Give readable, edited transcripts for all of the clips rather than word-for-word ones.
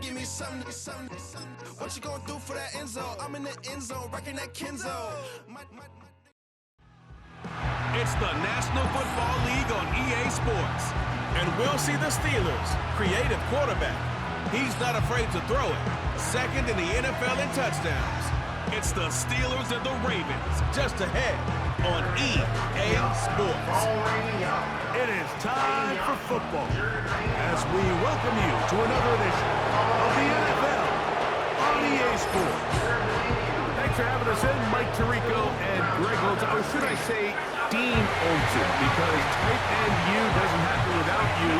Give me something. What you gonna do for that end zone? I'm in the end zone, wrecking that Kenzo. It's the National Football League on EA Sports. And we'll see the Steelers' creative quarterback. He's not afraid to throw it. Second in the NFL in touchdowns. It's the Steelers and the Ravens, just ahead on EA Sports. It is time for football as we welcome you to another edition of the NFL on EA Sports. Thanks for having us in, Mike Tirico and Greg Olson. Or should I say Dean Olson, because tight end you doesn't happen without you.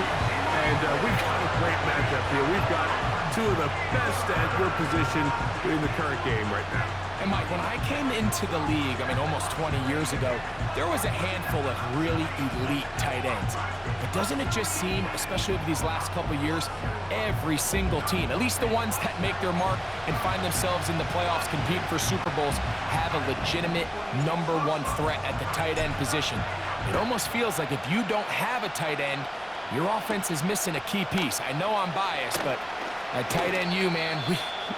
And we've got a great matchup here. We've got two of the best at your position in the current game right now. And Mike, when I came into the league, almost 20 years ago, there was a handful of really elite tight ends. But doesn't it just seem, especially over these last couple of years, every single team, at least the ones that make their mark and find themselves in the playoffs, compete for Super Bowls, have a legitimate #1 threat at the tight end position. It almost feels like if you don't have a tight end, your offense is missing a key piece. I know I'm biased, but at tight end man,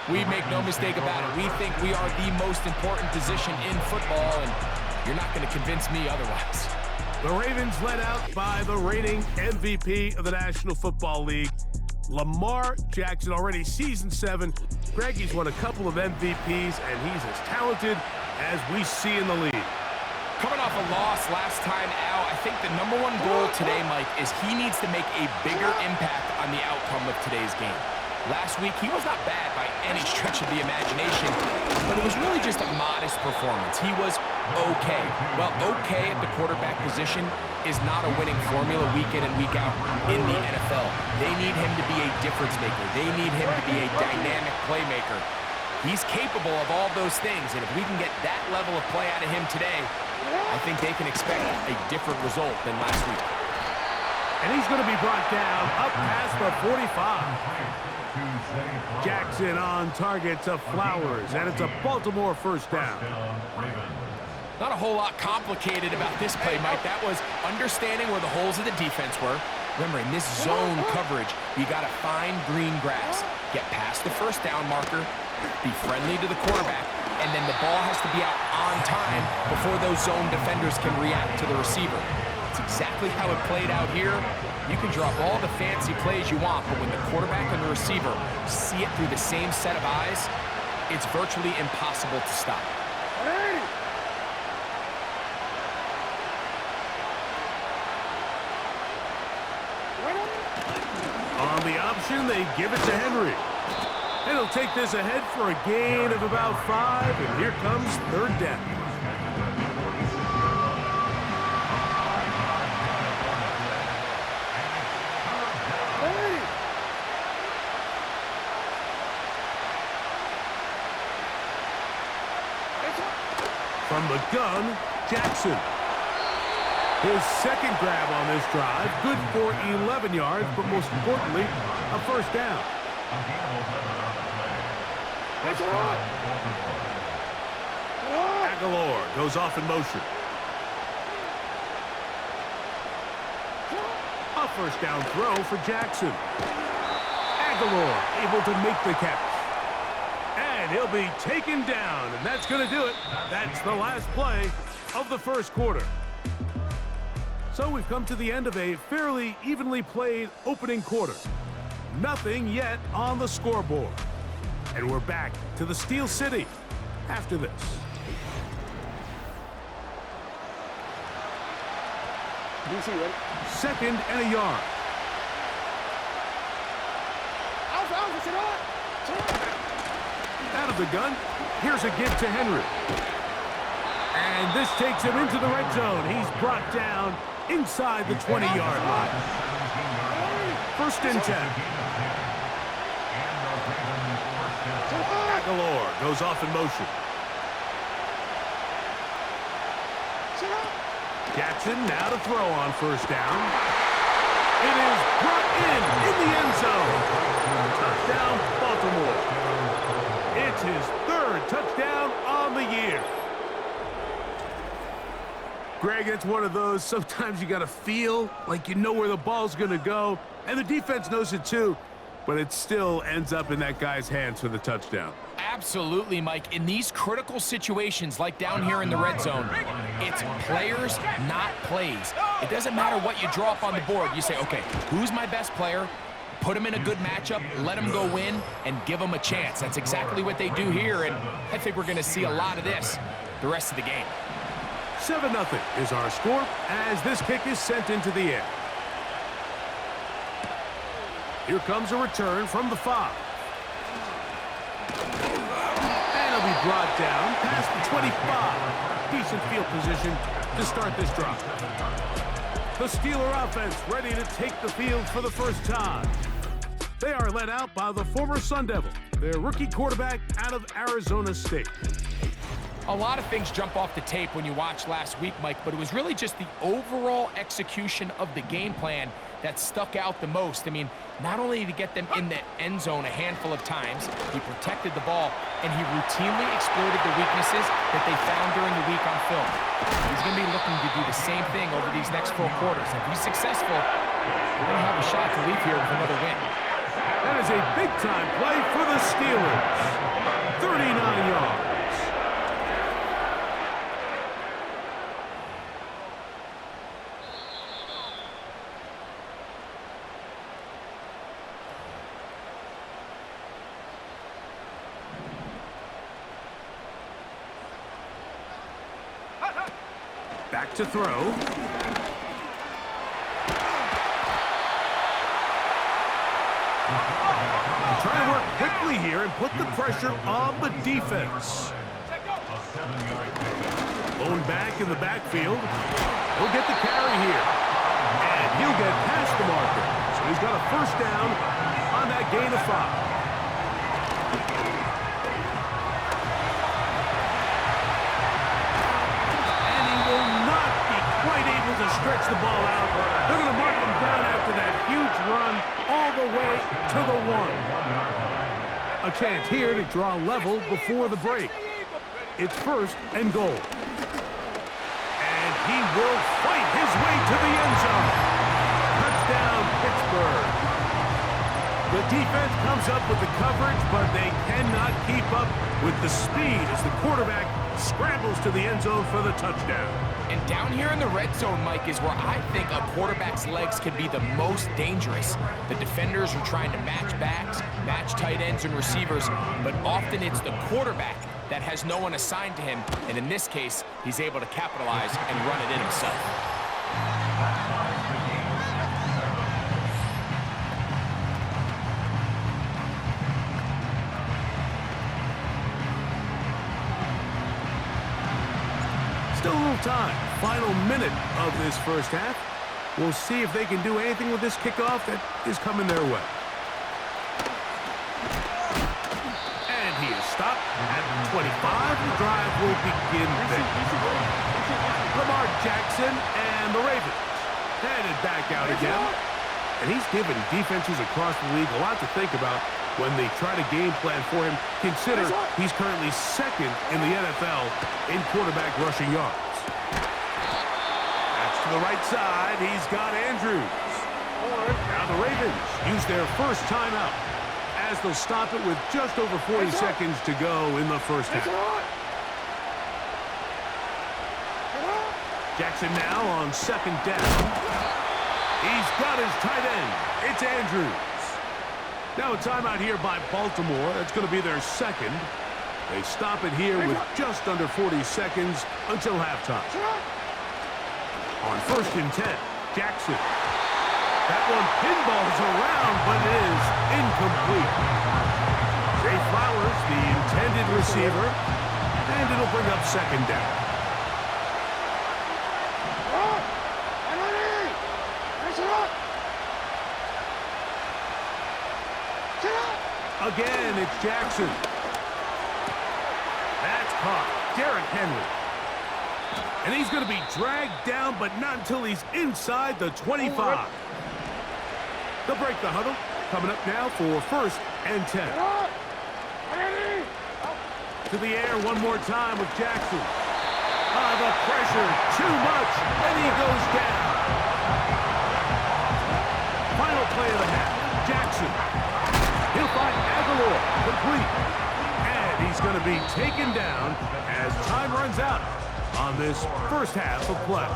we make no mistake about it. We think we are the most important position in football, and you're not going to convince me otherwise. The Ravens led out by the reigning MVP of the National Football League, Lamar Jackson, already season 7. Greg, he's won a couple of MVPs, and he's as talented as we see in the league. Coming off a loss last time out, I think the #1 goal today, Mike, is he needs to make a bigger impact on the outcome of today's game. Last week, he was not bad by any stretch of the imagination, but it was really just a modest performance. He was okay. Well, okay at the quarterback position is not a winning formula week in and week out in the NFL. They need him to be a difference maker. They need him to be a dynamic playmaker. He's capable of all those things, and if we can get that level of play out of him today, I think they can expect a different result than last week. And he's going to be brought down up past the 45. Jackson on target to Flowers, and it's a Baltimore first down. Not a whole lot complicated about this play, Mike. That was understanding where the holes of the defense were. Remember, in this zone coverage, you got to find green grass, get past the first down marker, be friendly to the quarterback, and then the ball has to be out on time before those zone defenders can react to the receiver. It's exactly how it played out here. You can drop all the fancy plays you want, but when the quarterback and the receiver see it through the same set of eyes, it's virtually impossible to stop. On the option, they give it to Henry. And he'll take this ahead for a gain of about 5, and here comes third down. From the gun, Jackson. His second grab on this drive, good for 11 yards, but most importantly, a first down. Aguilar goes off in motion. A first down throw for Jackson. Aguilar able to make the catch. And he'll be taken down, and that's going to do it. That's the last play of the first quarter. So we've come to the end of a fairly evenly played opening quarter. Nothing yet on the scoreboard. And we're back to the Steel City after this. DC ready? Second and a yard. Out of the gun, here's a give to Henry. And this takes him into the red zone. He's brought down inside the 20-yard line. First and 10. Aguilar goes off in motion. Jackson now to throw on first down. It is brought in the end zone. Touchdown, Baltimore. It's his third touchdown on the year. Greg, it's one of those, sometimes you got to feel like you know where the ball's going to go, and the defense knows it too. but it still ends up in that guy's hands for the touchdown. Absolutely, Mike. In these critical situations, like down here in the red zone, it's players, not plays. It doesn't matter what you draw up on the board. You say, okay, who's my best player? Put him in a good matchup, let him go win, and give him a chance. That's exactly what they do here, and I think we're going to see a lot of this the rest of the game. 7-0 is our score as this kick is sent into the air. Here comes a return from the 5. And it'll be brought down past the 25. Decent field position to start this drive. The Steeler offense ready to take the field for the first time. They are led out by the former Sun Devil, their rookie quarterback out of Arizona State. A lot of things jump off the tape when you watch last week, Mike, but it was really just the overall execution of the game plan that stuck out the most. I mean, not only did he get them in the end zone a handful of times, he protected the ball, and he routinely exploited the weaknesses that they found during the week on film. He's going to be looking to do the same thing over these next 4 quarters. If he's successful, we're going to have a shot to leave here with another win. That is a big-time play for the Steelers. 39 yards. Back to throw. Trying to work quickly here and put the pressure on the defense. Lone back in the backfield. He'll get the carry here. And he'll get past the marker. So he's got a first down on that gain of 5. To stretch the ball out. They're going to mark him down after that huge run all the way to the 1. A chance here to draw level before the break. It's 1st and goal. And he will fight his way to the end zone. Touchdown, Pittsburgh. The defense comes up with the coverage, but they cannot keep up with the speed as the quarterback scrambles to the end zone for the touchdown. And down here in the red zone, Mike, is where I think a quarterback's legs can be the most dangerous. The defenders are trying to match backs, match tight ends and receivers, but often it's the quarterback that has no one assigned to him, and in this case, he's able to capitalize and run it in himself. Still a little time. Final minute of this first half. We'll see if they can do anything with this kickoff that is coming their way. And he is stopped at 25. The drive will begin there. Lamar Jackson and the Ravens headed back out again. And he's given defenses across the league a lot to think about when they try to game plan for him. Consider he's currently 2nd in the NFL in quarterback rushing yards. That's to the right side. He's got Andrews. Now the Ravens use their first timeout as they'll stop it with just over 40 seconds to go in the first half. Jackson now on 2nd down. He's got his tight end. It's Andrews. Now a timeout here by Baltimore. That's going to be their 2nd. They stop it here with just under 40 seconds until halftime. On 1st and 10, Jackson. That one pinballs around, but it is incomplete. Zay Flowers, the intended receiver, and it'll bring up 2nd down. Again, it's Jackson. That's caught. Derrick Henry. And he's going to be dragged down, but not until he's inside the 25. They'll break the huddle. Coming up now for 1st and 10. To the air one more time with Jackson. The pressure, too much, and he goes down. Final play of the half. Jackson. going to be taken down as time runs out on this first half of play.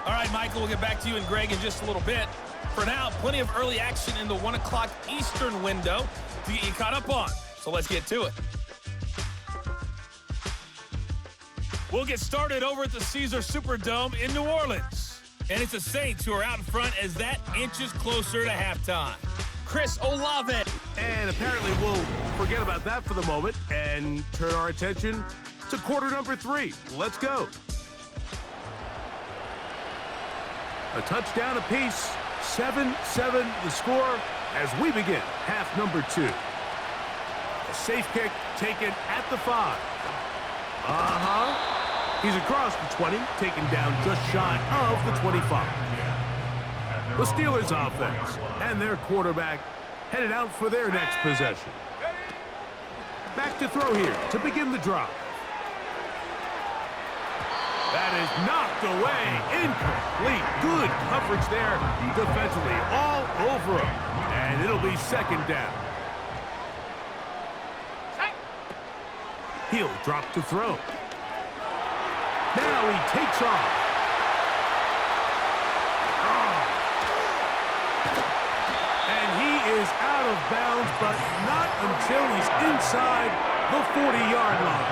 All right, Michael, we'll get back to you and Greg in just a little bit. For now, plenty of early action in the 1 o'clock Eastern window to get you caught up on. So let's get to it. We'll get started over at the Caesar Superdome in New Orleans. And it's the Saints who are out in front as that inches closer to halftime. Chris Olave. And apparently we'll forget about that for the moment and turn our attention to quarter number 3. Let's go. A touchdown apiece, 7-7 the score as we begin half number 2. A safe kick taken at the 5. He's across the 20, taken down just shy of the 25. The Steelers offense and their quarterback headed out for their next possession. Back to throw here to begin the drive. That is knocked away, incomplete. Good coverage there defensively, all over him. And it'll be second down. He'll drop to throw. Now he takes off. And he is out of bounds, but not until he's inside the 40-yard line.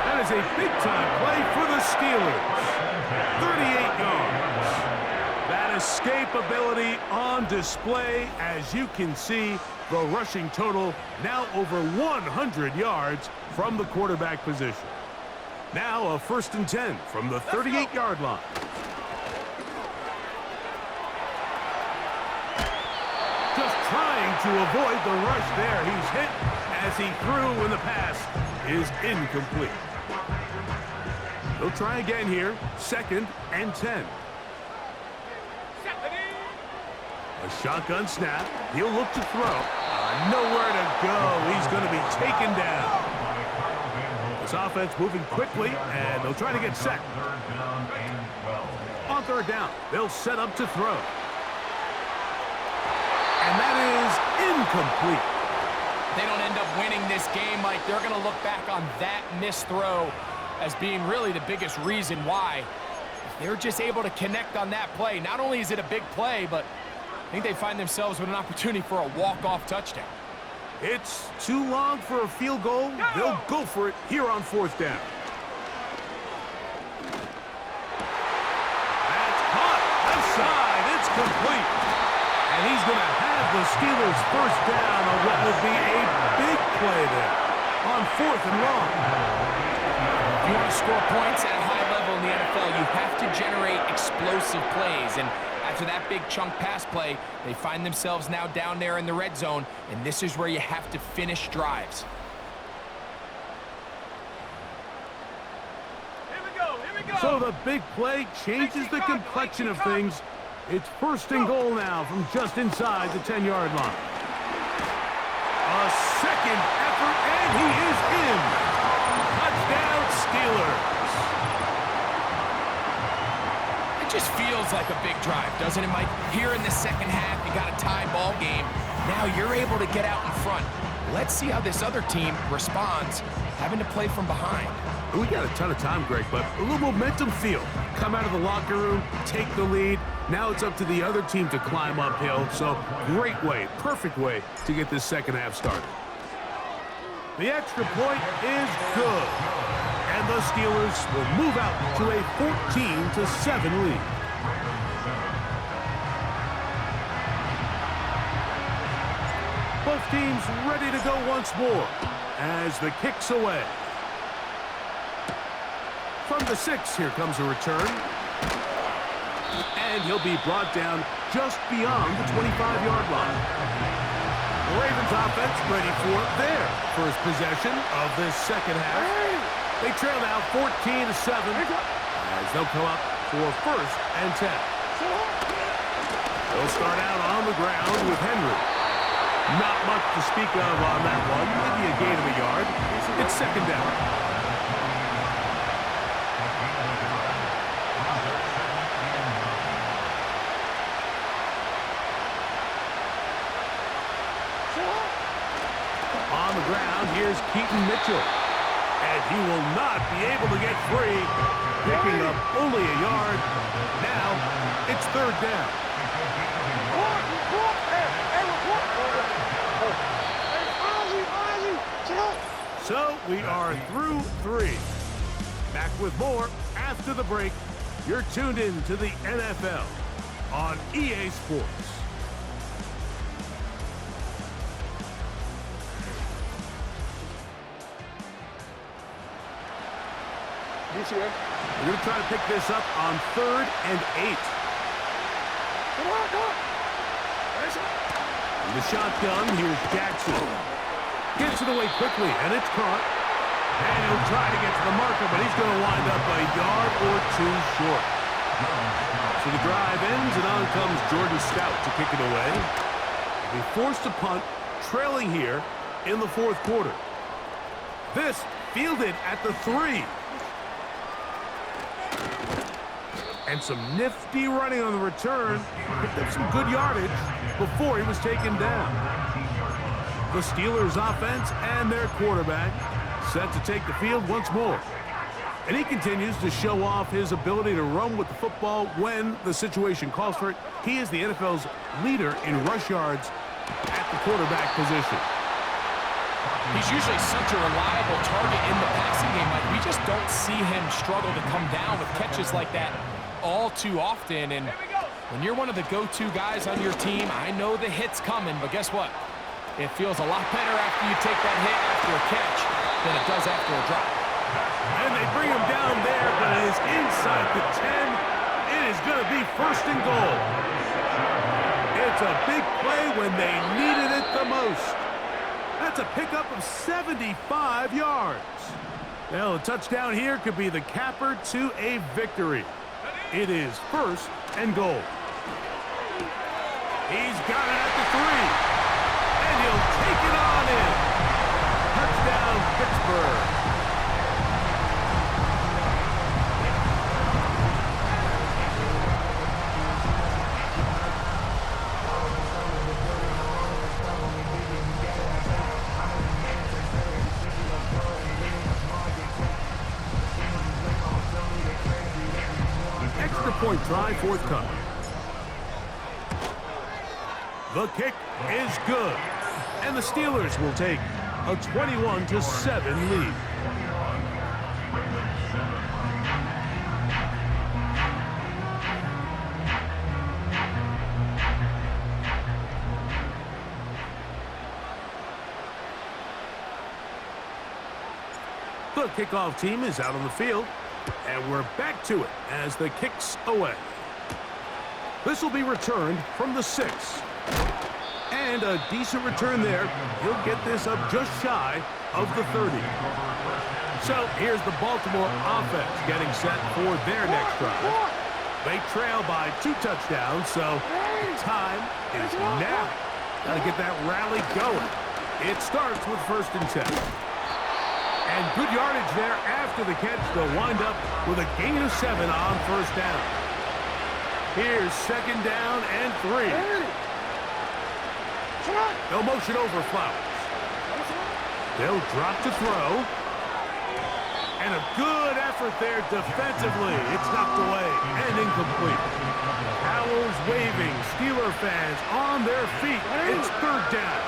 That is a big-time play for the Steelers. 38 yards. That escapability on display. As you can see, the rushing total now over 100 yards from the quarterback position. Now a 1st and 10 from the 38-yard line. Just trying to avoid the rush there. He's hit as he threw when the pass is incomplete. He'll try again here. 2nd and 10. A shotgun snap. He'll look to throw. Nowhere to go. He's going to be taken down. This offense moving quickly, and they'll try to get set. On 3rd down, they'll set up to throw. And that is incomplete. They don't end up winning this game, Mike. They're going to look back on that missed throw as being really the biggest reason why. If they're just able to connect on that play, not only is it a big play, but I think they find themselves with an opportunity for a walk-off touchdown. It's too long for a field goal. They'll go for it here on 4th down. That's caught. Left side. It's complete. And he's going to have the Steelers' 1st down on what will be a big play there on 4th and long. If you want to score points at a high level in the NFL, you have to generate explosive plays. And after that big chunk pass play, they find themselves now down there in the red zone, and this is where you have to finish drives. Here we go. So the big play changes the complexion of things. It's 1st and goal now from just inside the 10-yard line. A second effort, and he is in. Touchdown, Steelers. It just feels like a big drive, doesn't it, Mike? Here in the second half, you got a tie ball game. Now you're able to get out in front. Let's see how this other team responds, having to play from behind. We got a ton of time, Greg, but a little momentum feel. Come out of the locker room, take the lead. Now it's up to the other team to climb uphill. So great way, perfect way to get this second half started. The extra point is good. And the Steelers will move out to a 14-7 lead. Both teams ready to go once more as the kick's away. From the 6, here comes a return. And he'll be brought down just beyond the 25-yard line. The Ravens offense ready for their first possession of this second half. They trail now 14-7 as they'll come up for 1st and 10. They'll start out on the ground with Henry. Not much to speak of on that one. Maybe a gain of a yard. It's 2nd down. On the ground. Here's Keaton Mitchell. And he will not be able to get free. Picking up only a yard. Now it's third down. So we are through 3. Back with more after the break. You're tuned in to the NFL on EA Sports. We're going to try to pick this up on 3rd and 8. In the shotgun, here's Jackson. Gets it away quickly, and it's caught. And he'll try to get to the marker, but he's going to wind up a yard or 2 short. So the drive ends, and on comes Jordan Stout to kick it away. He'll be forced to punt, trailing here in the 4th quarter. This fielded at the 3. And some nifty running on the return. Picked up some good yardage before he was taken down. The Steelers' offense and their quarterback set to take the field once more. And he continues to show off his ability to run with the football when the situation calls for it. He is the NFL's leader in rush yards at the quarterback position. He's usually such a reliable target in the passing game. Like, we just don't see him struggle to come down with catches like that all too often. And when you're one of the go-to guys on your team, I know the hit's coming, but guess what? It feels a lot better after you take that hit after a catch than it does after a drop. And they bring him down there, but it is inside the 10. It is going to be 1st and goal. It's a big play when they needed it the most. That's a pickup of 75 yards. Now, a touchdown here could be the capper to a victory. It is 1st and goal. He's got it at the 3. And he'll take it on in. Touchdown, Pittsburgh. Extra point try forthcoming. The kick is good. And the Steelers will take a 21-7 lead. The kickoff team is out on the field, and we're back to it as the kick's away. This will be returned from the 6. And a decent return there. He'll get this up just shy of the 30. So here's the Baltimore offense getting set for their next drive. They trail by 2 touchdowns, so time is now. Got to get that rally going. It starts with 1st and 10. And good yardage there after the catch to wind up with a gain of 7 on 1st down. Here's 2nd down and 3. They'll motion over Flowers. They'll drop to throw. And a good effort there defensively. It's knocked away and incomplete. Owls waving. Steeler fans on their feet. It's 3rd down.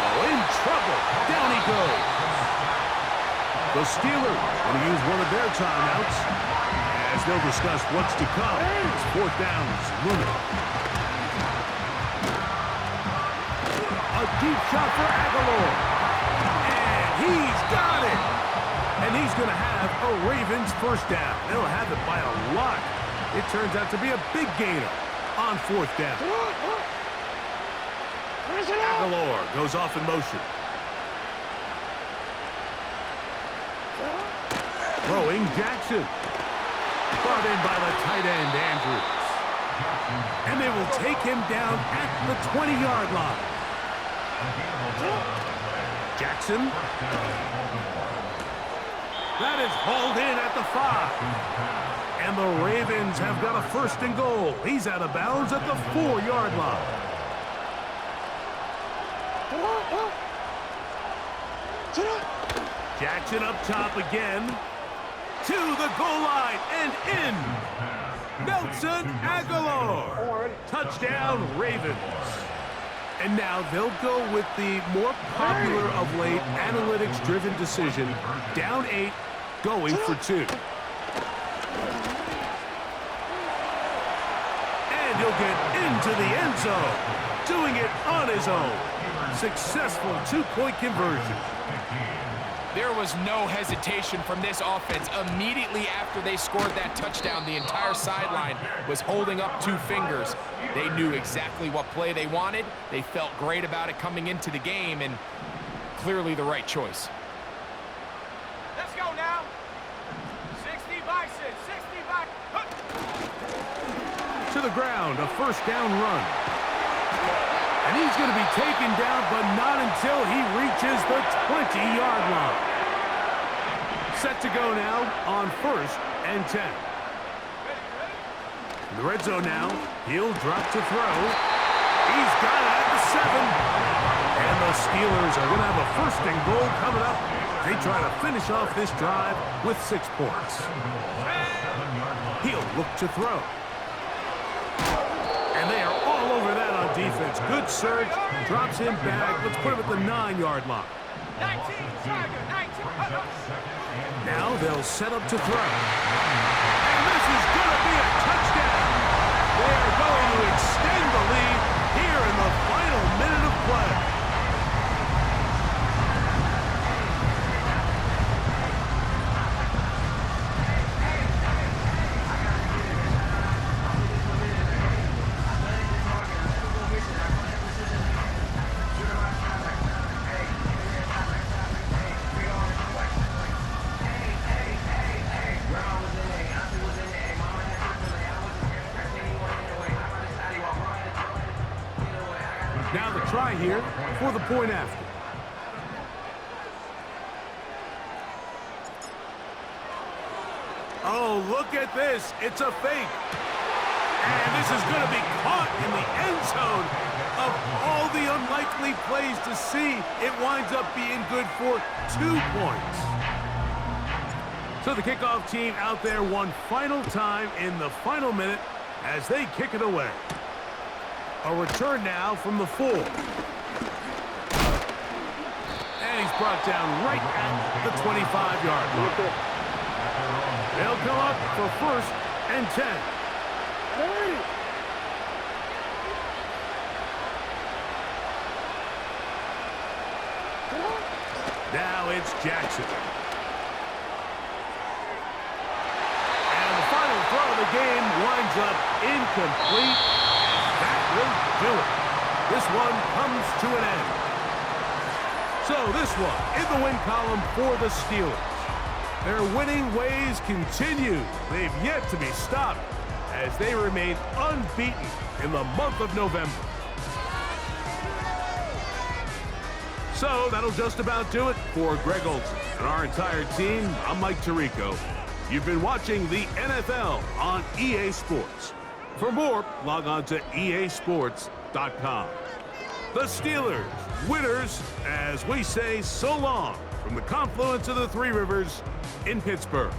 Oh, in trouble. Down he goes. The Steelers going to use one of their timeouts as they'll discuss what's to come. It's 4th downs looming. A deep shot for Aguilar. And he's got it. And he's going to have a Ravens 1st down. They'll have it by a lot. It turns out to be a big gainer on 4th down. Aguilar goes off in motion. Throwing Jackson. Brought in by the tight end, Andrews. And they will take him down at the 20-yard line. Jackson. That is hauled in at the 5. And the Ravens have got a 1st and goal. He's out of bounds at the 4-yard line. Jackson up top again. To the goal line and in. Nelson Aguilar. Touchdown, Ravens. And now they'll go with the more popular of late analytics-driven decision. Down 8, going for 2. And he'll get into the end zone. Doing it on his own. Successful 2-point conversion. There was no hesitation from this offense. Immediately after they scored that touchdown, the entire sideline was holding up 2 fingers. They knew exactly what play they wanted. They felt great about it coming into the game, and clearly the right choice. Let's go now. 60 by 6, 60 by... To the ground, a first down run. And he's going to be taken down, but not until he reaches the 20-yard line. Set to go now on 1st and 10. In the red zone now, he'll drop to throw. He's got it at the 7. And the Steelers are going to have a 1st and goal coming up. They try to finish off this drive with 6 points. He'll look to throw. And they are all over that on defense. Good surge, drops him back. Let's put him at the 9-yard line. 19, Tiger, 19. Now they'll set up to throw. And this is going to be a touchdown. They are going to extend the lead here in the final minute of play. Now the try here for the point after. Oh, look at this. It's a fake. And this is going to be caught in the end zone. Of all the unlikely plays to see, it winds up being good for 2 points. So the kickoff team out there one final time in the final minute as they kick it away. A return now from the 4. And he's brought down right at the 25-yard line. They'll come up for 1st and 10. Now it's Jackson. And the final throw of the game winds up incomplete. That will do it. This one comes to an end. So this one in the win column for the Steelers. Their winning ways continue. They've yet to be stopped as they remain unbeaten in the month of November. So that'll just about do it for Greg Olsen and our entire team. I'm Mike Tirico. You've been watching the NFL on EA Sports. For more, log on to easports.com. The Steelers, winners, as we say so long from the confluence of the 3 rivers in Pittsburgh.